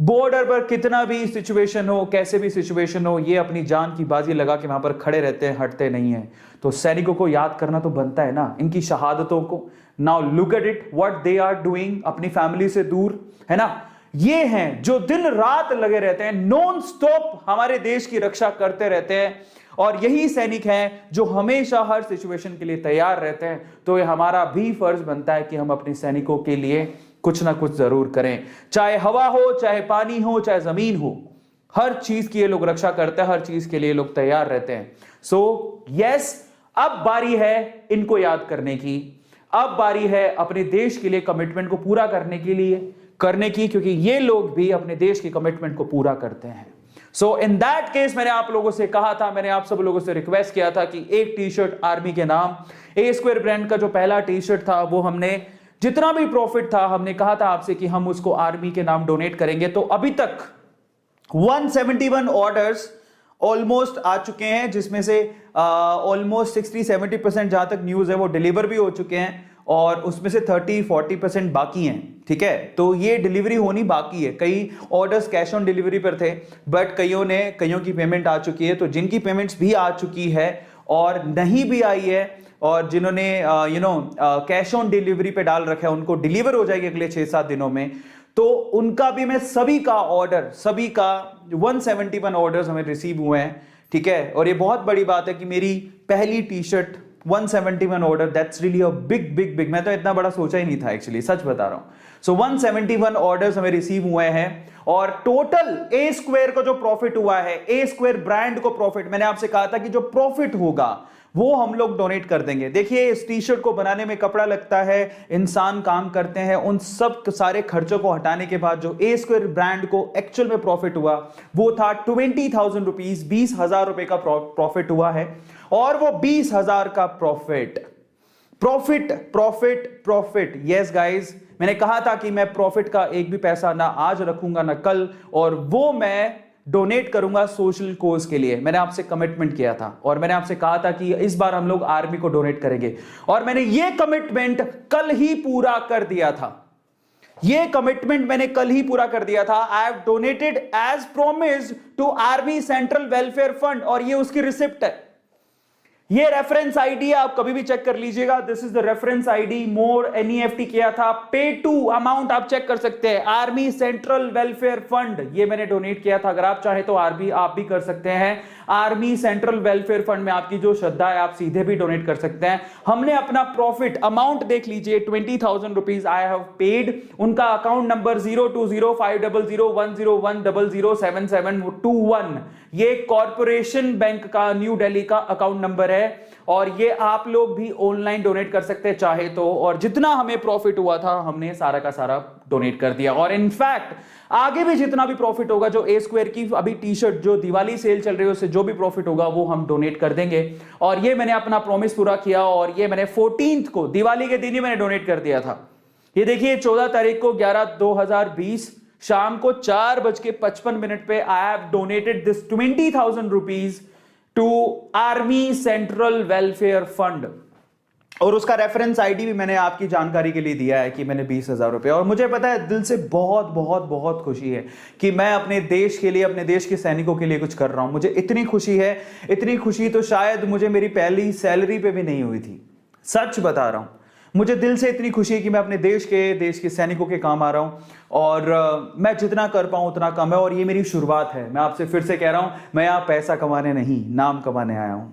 Border पर कितना भी सिचुएशन हो, कैसे भी सिचुएशन हो, ये अपनी जान की बाजी लगा के वहां पर खड़े रहते हैं, हटते नहीं है। तो सैनिकों को याद करना तो बनता है ना, इनकी शहादतों को। Now look at it what they are doing, अपनी फैमिली से दूर, है ना। ये हैं जो दिन रात लगे रहते हैं, नॉन स्टॉप हमारे देश की रक्षा करते रहते हैं, और यही सैनिक हैं जो हमेशा हर सिचुएशन के लिए तैयार रहते हैं। तो ये हमारा भी फर्ज बनता है कि हम अपने सैनिकों के लिए कुछ ना कुछ जरूर करें, चाहे हवा हो, चाहे पानी हो, चाहे जमीन हो, हर चीज की ये लोग रक्षा करते हैं, हर चीज के लिए लोग तैयार रहते हैं। सो यस, अब बारी है इनको याद करने की, अब बारी है अपने देश के लिए कमिटमेंट को पूरा करने की, क्योंकि ये लोग भी अपने देश की कमिटमेंट को पूरा करते हैं। सो इन दैट केस मैंने आप लोगों से कहा था, मैंने आप सब लोगों से रिक्वेस्ट किया था कि एक टी शर्ट आर्मी के नाम, ए स्क्वायर ब्रांड का जो पहला टी शर्ट था, वो हमने जितना भी प्रॉफिट था, हमने कहा था आपसे कि हम उसको आर्मी के नाम डोनेट करेंगे। तो अभी तक 171 ऑर्डर्स ऑलमोस्ट आ चुके हैं, जिसमें से ऑलमोस्ट 60-70% जहां तक न्यूज है वो डिलीवर भी हो चुके हैं, और उसमें से 30-40% बाकी हैं। ठीक है, तो ये डिलीवरी होनी बाकी है। कई ऑर्डर्स कैश ऑन डिलीवरी पर थे, बट कईयों की पेमेंट आ चुकी है। तो जिनकी पेमेंट्स भी आ चुकी है और नहीं भी आई है, और जिन्होंने कैश ऑन डिलीवरी पे डाल रखा है, उनको डिलीवर हो जाएगी अगले 6-7 दिनों में। तो उनका भी मैं सभी का 171 ऑर्डर्स हमें रिसीव हुए हैं। ठीक है, और ये बहुत बड़ी बात है कि मेरी पहली T shirt 171 order, that's really a big. मैं तो इतना बड़ा सोचा ही नहीं था एक्चुअली, सच बता रहा हूं। सो 171 ऑर्डर्स हमें रिसीव हुए हैं, और टोटल ए स्क्वायर को जो प्रॉफिट हुआ है, ए स्क्वायर ब्रांड को प्रॉफिट, मैंने आपसे कहा था कि जो प्रॉफिट होगा वो हम लोग डोनेट कर देंगे। देखिए, इस टी शर्ट को बनाने में कपड़ा लगता है, इंसान काम करते हैं, उन सब सारे खर्चों को हटाने के बाद जो ए स्क्वायर ब्रांड को एक्चुअल में प्रॉफिट हुआ वो था 20,000 रुपीज, 20,000 रुपए का प्रॉफिट हुआ है। और वो 20,000 का प्रॉफिट, यस गाइज, मैंने कहा था कि मैं प्रॉफिट का एक भी पैसा ना आज रखूंगा ना कल, और वो मैं डोनेट करूंगा सोशल कोज के लिए। मैंने आपसे कमिटमेंट किया था, और मैंने आपसे कहा था कि इस बार हम लोग आर्मी को डोनेट करेंगे, और मैंने ये कमिटमेंट कल ही पूरा कर दिया था। I have donated as promised to army central welfare fund, और ये उसकी रिसिप्ट है। ये रेफरेंस आईडी आप कभी भी चेक कर लीजिएगा, this is the reference ID. More NEFT किया था, पे टू अमाउंट आप चेक कर सकते हैं, आर्मी सेंट्रल वेलफेयर फंड, ये मैंने डोनेट किया था। अगर आप चाहे तो आप भी कर सकते हैं। आर्मी सेंट्रल वेलफेयर फंड में आपकी जो श्रद्धा है, आप सीधे भी डोनेट कर सकते हैं। हमने अपना प्रॉफिट अमाउंट देख लीजिए, 20,000 रुपीज आई हैव पेड। उनका अकाउंट नंबर 02050010077721, ये कॉर्पोरेशन बैंक का न्यू दिल्ली का अकाउंट नंबर है, और ये आप लोग भी ऑनलाइन डोनेट कर सकते हैं चाहे तो। और जितना हमें प्रॉफिट हुआ था, हमने सारा का सारा डोनेट कर दिया, और इनफैक्ट आगे भी जितना भी प्रॉफिट होगा, जो ए स्क्वायर की अभी टी शर्ट जो दिवाली सेल चल रही है उससे जो भी प्रॉफिट होगा वो हम डोनेट कर देंगे। और ये मैंने अपना प्रॉमिस पूरा किया, और ये मैंने 14th को, दिवाली के दिन ही मैंने डोनेट कर दिया था। ये देखिए, 14 तारीख को 11/2020 शाम को 4:55 पे I have donated this 20,000 rupees to army central welfare fund, और उसका रेफरेंस आईडी भी मैंने आपकी जानकारी के लिए दिया है कि मैंने 20,000 रुपए। और मुझे पता है, दिल से बहुत बहुत बहुत खुशी है कि मैं अपने देश के लिए, अपने देश के सैनिकों के लिए कुछ कर रहा हूं। मुझे इतनी खुशी है, इतनी खुशी तो शायद मुझे मेरी पहली सैलरी पे भी नहीं हुई थी, सच बता रहा हूं। मुझे दिल से इतनी खुशी है कि मैं अपने देश के सैनिकों के काम आ रहा हूं, और मैं जितना कर पाऊं उतना कम है, और ये मेरी शुरुआत है। मैं आपसे फिर से कह रहा हूं, मैं यहां पैसा कमाने नहीं, नाम कमाने आया हूं।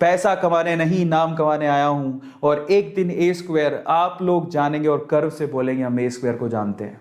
पैसा कमाने नहीं, नाम कमाने आया हूं। और एक दिन ए स्क्वायर आप लोग जानेंगे और गर्व से बोलेंगे, हम ए स्क्वायर को जानते हैं।